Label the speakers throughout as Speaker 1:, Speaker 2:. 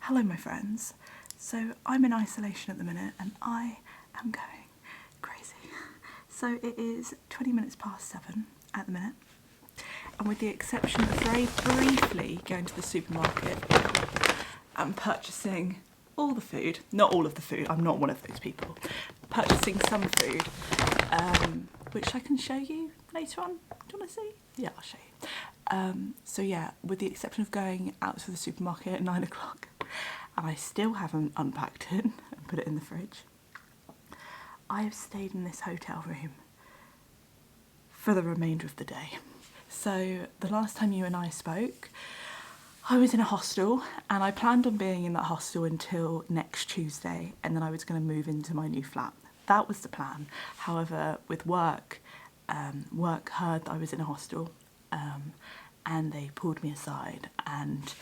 Speaker 1: Hello my friends. So I'm in isolation at the minute and I am going crazy. So it is 20 minutes past 7 at the minute, and with the exception of very briefly going to the supermarket and purchasing all the food, not all of the food, I'm not one of those people, purchasing some food, which I can show you later on. Do you want to see? Yeah, I'll show you. So yeah, with the exception of going out to the supermarket at 9 o'clock, and I still haven't unpacked it and put it in the fridge, I have stayed in this hotel room for the remainder of the day. So the last time you and I spoke, I was in a hostel and I planned on being in that hostel until next Tuesday, and then I was going to move into my new flat. That was the plan. However, with work heard that I was in a hostel, and they pulled me aside, and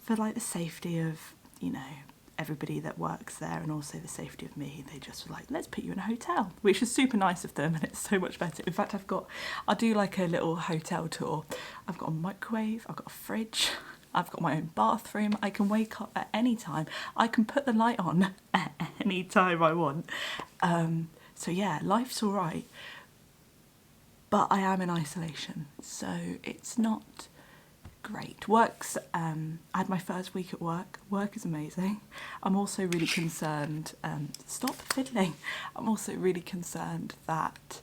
Speaker 1: for like the safety of, you know, everybody that works there and also the safety of me, they just were like, let's put you in a hotel, which is super nice of them, and it's so much better. In fact, I'll do like a little hotel tour. I've got a microwave, I've got a fridge, I've got my own bathroom, I can wake up at any time, I can put the light on at any time I want. So yeah, life's all right, but I am in isolation, so it's not great. I had my first week at work. Work is amazing. I'm also really concerned, stop fiddling. I'm also really concerned that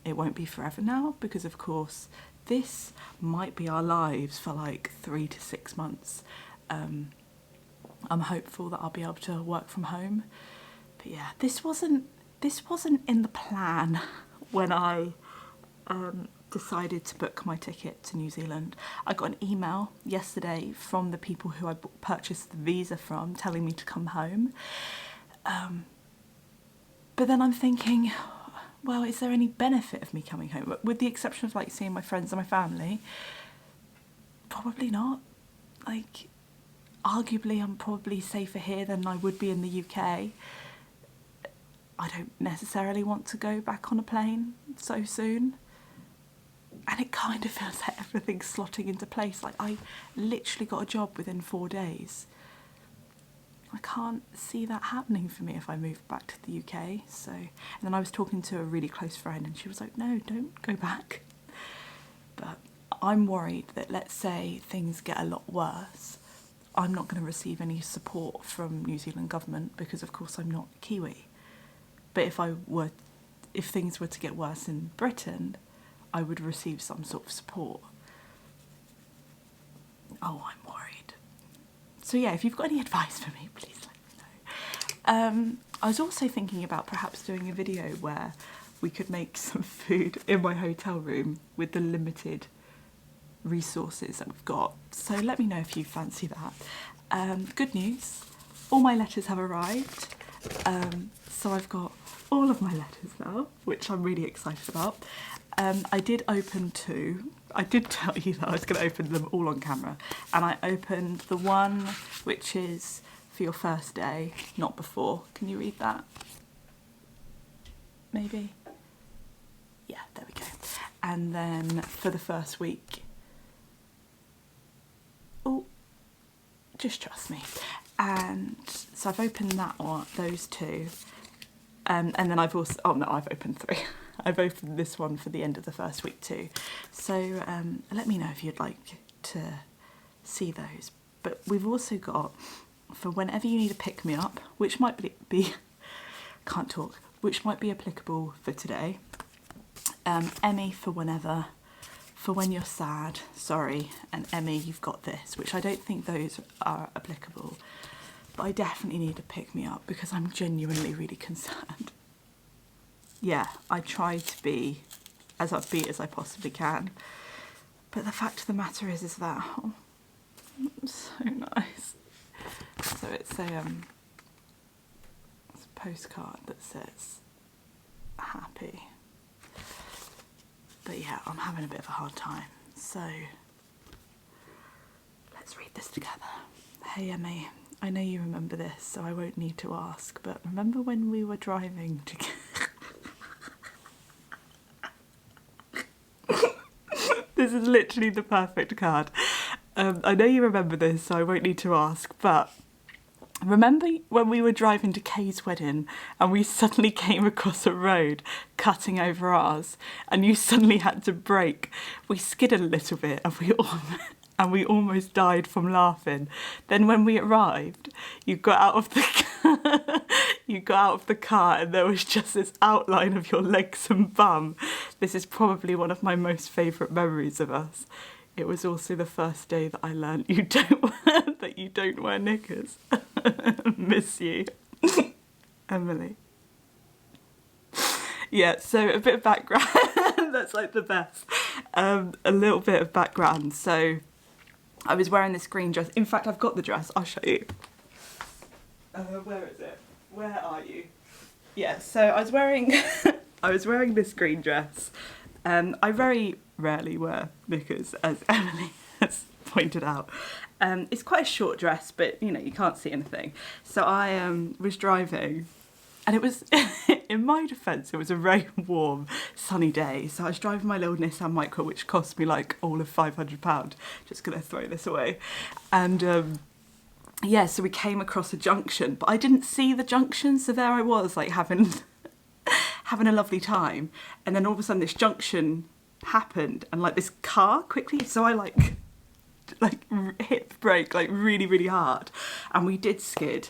Speaker 1: it won't be forever now, because of course this might be our lives for like 3 to 6 months. I'm hopeful that I'll be able to work from home. But yeah, this wasn't in the plan when I decided to book my ticket to New Zealand. I got an email yesterday from the people who I purchased the visa from telling me to come home. But then I'm thinking, well, is there any benefit of me coming home? With the exception of like seeing my friends and my family, probably not. Like, arguably I'm probably safer here than I would be in the UK. I don't necessarily want to go back on a plane so soon. And it kind of feels like everything's slotting into place. Like, I literally got a job within 4 days. I can't see that happening for me if I move back to the UK. So, and then I was talking to a really close friend and she was like, no, don't go back. But I'm worried that, let's say things get a lot worse, I'm not going to receive any support from New Zealand government, because of course I'm not Kiwi. But if things were to get worse in Britain, I would receive some sort of support. Oh, I'm worried. So yeah, if you've got any advice for me, please let me know. I was also thinking about perhaps doing a video where we could make some food in my hotel room with the limited resources that we've got. So let me know if you fancy that. Good news, all my letters have arrived. So I've got all of my letters now, which I'm really excited about. I did open 2. I did tell you that I was going to open them all on camera, and I opened the one which is for your first day, not before. Can you read that? Maybe? Yeah, there we go. And then for the first week. Oh, just trust me. And so I've opened that one, those 2. And then I've also, oh no, I've opened 3. I've opened this one for the end of the first week too. So let me know if you'd like to see those. But we've also got, for whenever you need a pick-me-up, which might be can't talk, which might be applicable for today. Emmy for whenever, for when you're sad, sorry, and Emmy, you've got this, which I don't think those are applicable. But I definitely need to pick me up because I'm genuinely really concerned. Yeah, I try to be as upbeat as I possibly can. But the fact of the matter is that, oh, it's so nice. So it's a postcard that says happy. But yeah, I'm having a bit of a hard time. So let's read this together. Hey Emmy. I know you remember this, so I won't need to ask, but remember when we were driving together? This is literally the perfect card. I know you remember this, so I won't need to ask, but remember when we were driving to Kay's wedding and we suddenly came across a road cutting over ours and you suddenly had to brake? We skidded a little bit and we almost died from laughing. Then when we arrived, you got out of the you got out of the car and there was just this outline of your legs and bum. This is probably one of my most favourite memories of us. It was also the first day that I learned that you don't wear knickers. Miss you. Emily. Yeah, so a bit of background. That's like the best. A little bit of background. So I was wearing this green dress. In fact, I've got the dress. I'll show you. Where is it? Where are you? Yeah, so I was wearing this green dress. I very rarely wear knickers, as Emily has pointed out. It's quite a short dress, but you know, you can't see anything. So I was driving, and it was, in my defence, it was a very warm, sunny day. So I was driving my little Nissan Micra, which cost me like all of £500. Just gonna throw this away. And yeah, so we came across a junction, but I didn't see the junction. So there I was, like having a lovely time. And then all of a sudden this junction happened and like this car quickly, so I like hit the brake like really, really hard, and we did skid,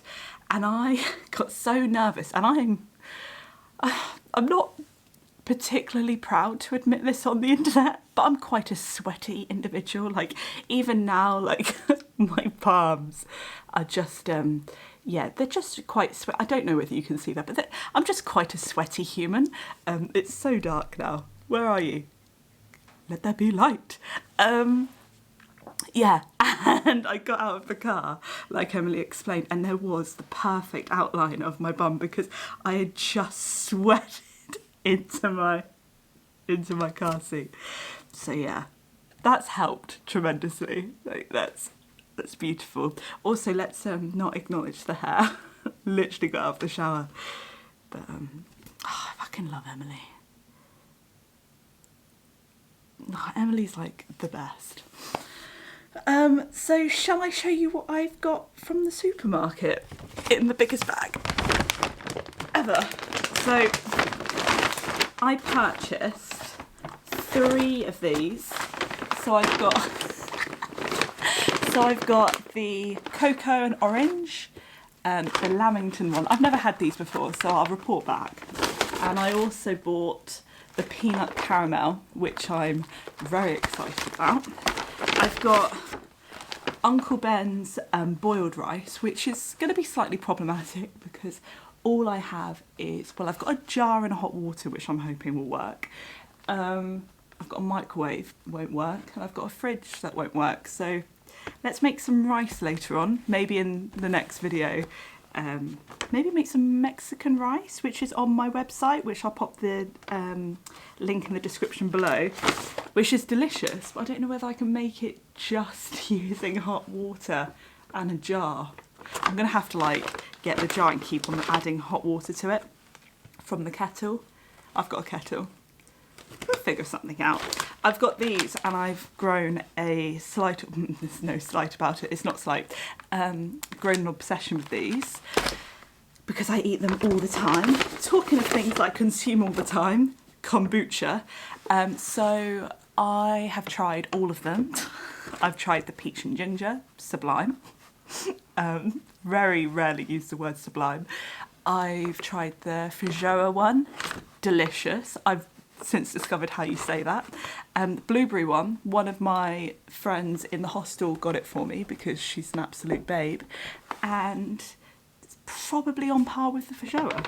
Speaker 1: and I got so nervous. And I'm not particularly proud to admit this on the internet, but I'm quite a sweaty individual. Like even now, like my palms are just yeah, they're just quite sweaty. I don't know whether you can see that, but I'm just quite a sweaty human. It's so dark now. Where are you? Let there be light. Yeah, and I got out of the car, like Emily explained, and there was the perfect outline of my bum because I had just sweated into my car seat. So yeah, that's helped tremendously. Like that's beautiful. Also, let's not acknowledge the hair. Literally got out of the shower. But oh, I fucking love Emily. Oh, Emily's like the best. So shall I show you what I've got from the supermarket in the biggest bag ever? So I purchased 3 of these. So I've got the cocoa and orange, the Lamington one. I've never had these before, so I'll report back. And I also bought the peanut caramel, which I'm very excited about. I've got Uncle Ben's boiled rice, which is going to be slightly problematic because all I have is, well, I've got a jar and hot water, which I'm hoping will work. I've got a microwave, won't work, and I've got a fridge that won't work. So let's make some rice later on, maybe in the next video. Maybe make some Mexican rice, which is on my website, which I'll pop the link in the description below, which is delicious, but I don't know whether I can make it just using hot water and a jar. I'm gonna have to like get the jar and keep on adding hot water to it from the kettle. I've got a kettle. We'll figure something out. I've got these and I've grown a slight, there's no slight about it, it's not slight, grown an obsession with these because I eat them all the time. Talking of things I consume all the time, kombucha. So I have tried all of them. I've tried the peach and ginger, sublime. Very rarely use the word sublime. I've tried the Feijoa one, delicious. I've since discovered how you say that. The blueberry one of my friends in the hostel got it for me because she's an absolute babe, and it's probably on par with the Feijoa.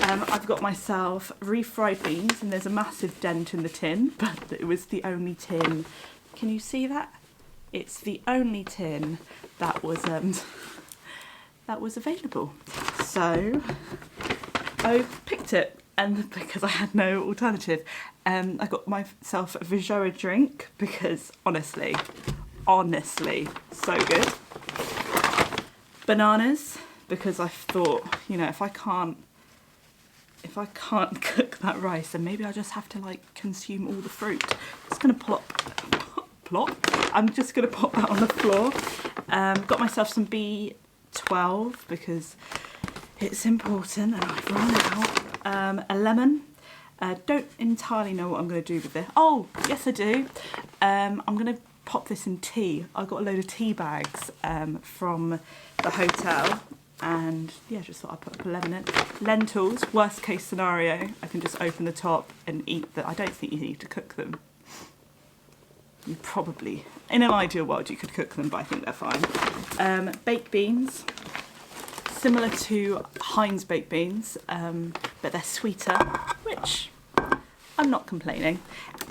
Speaker 1: I've got myself refried beans, and there's a massive dent in the tin, but it was the only tin. Can you see that? It's the only tin that was available. So I picked it. And because I had no alternative, I got myself a Feijoa drink because honestly, so good. Bananas, because I thought, you know, if I can't cook that rice, then maybe I just have to like consume all the fruit. Just gonna plop plop. I'm just going to pop that on the floor. Got myself some B12 because it's important and I've run out. A lemon. Don't entirely know what I'm going to do with this. Oh, yes I do. I'm going to pop this in tea. I got a load of tea bags from the hotel, and yeah, just thought I'd put a lemon in. Lentils, worst case scenario, I can just open the top and eat them. I don't think you need to cook them. You probably, in an ideal world, you could cook them, but I think they're fine. Baked beans, similar to Heinz baked beans, but they're sweeter, which I'm not complaining.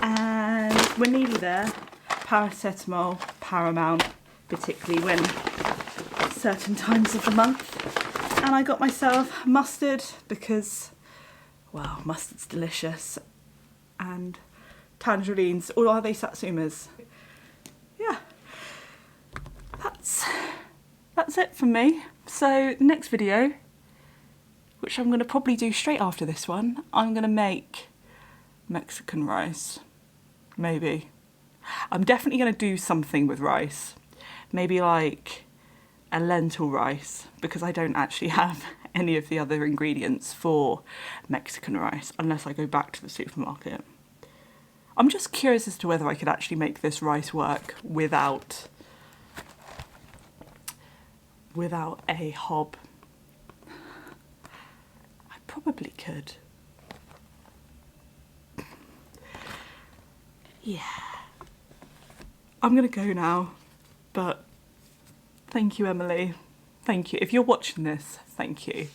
Speaker 1: And we're nearly there. Paracetamol, Paramount, particularly when certain times of the month. And I got myself mustard because, well, mustard's delicious. And tangerines, or are they satsumas? Yeah, that's it from me. So next video, which I'm going to probably do straight after this one, I'm going to make Mexican rice. Maybe. I'm definitely going to do something with rice. Maybe like a lentil rice, because I don't actually have any of the other ingredients for Mexican rice unless I go back to the supermarket. I'm just curious as to whether I could actually make this rice work without a hob. I probably could. Yeah. I'm gonna go now, but thank you, Emily. Thank you. If you're watching this, thank you.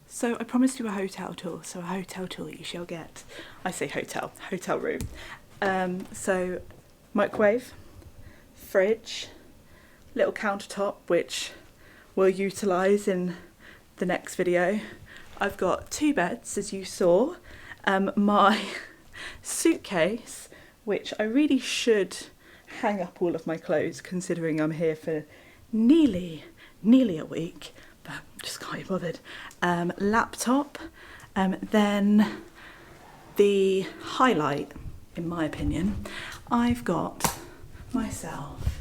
Speaker 1: So I promised you a hotel tour, so a hotel tour you shall get. I say hotel room. So microwave, fridge, little countertop, which we'll utilise in the next video. I've got 2 beds, as you saw, my suitcase, which I really should hang up all of my clothes, considering I'm here for nearly a week, but just can't be bothered. Laptop, then the highlight, in my opinion, I've got myself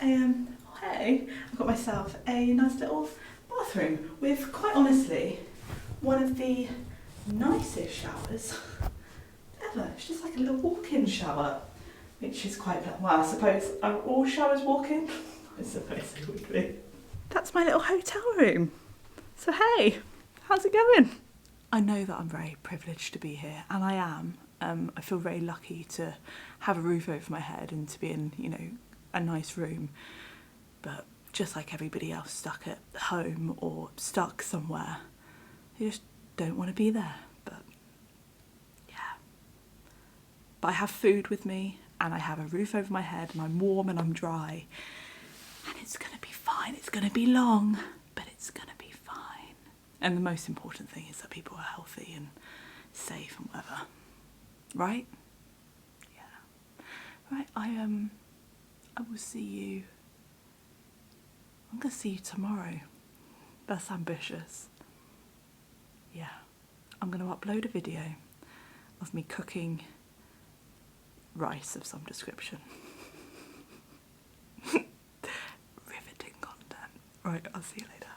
Speaker 1: I've got myself a nice little bathroom with, quite honestly, one of the nicest showers ever. It's just like a little walk-in shower, which is quite, well, I suppose, are all showers walk-in? I suppose it would be. That's my little hotel room. So hey, how's it going? I know that I'm very privileged to be here, and I am. I feel very lucky to have a roof over my head and to be in, you know, a nice room. But just like everybody else stuck at home or stuck somewhere, you just don't want to be there. But yeah. But I have food with me, and I have a roof over my head, and I'm warm and I'm dry. And it's going to be fine. It's going to be long, but it's going to be fine. And the most important thing is that people are healthy and safe and whatever. Right? Yeah. Right, I will see you. I'm going to see you tomorrow. That's ambitious. Yeah. I'm going to upload a video of me cooking rice of some description. Riveting content. Right, I'll see you later.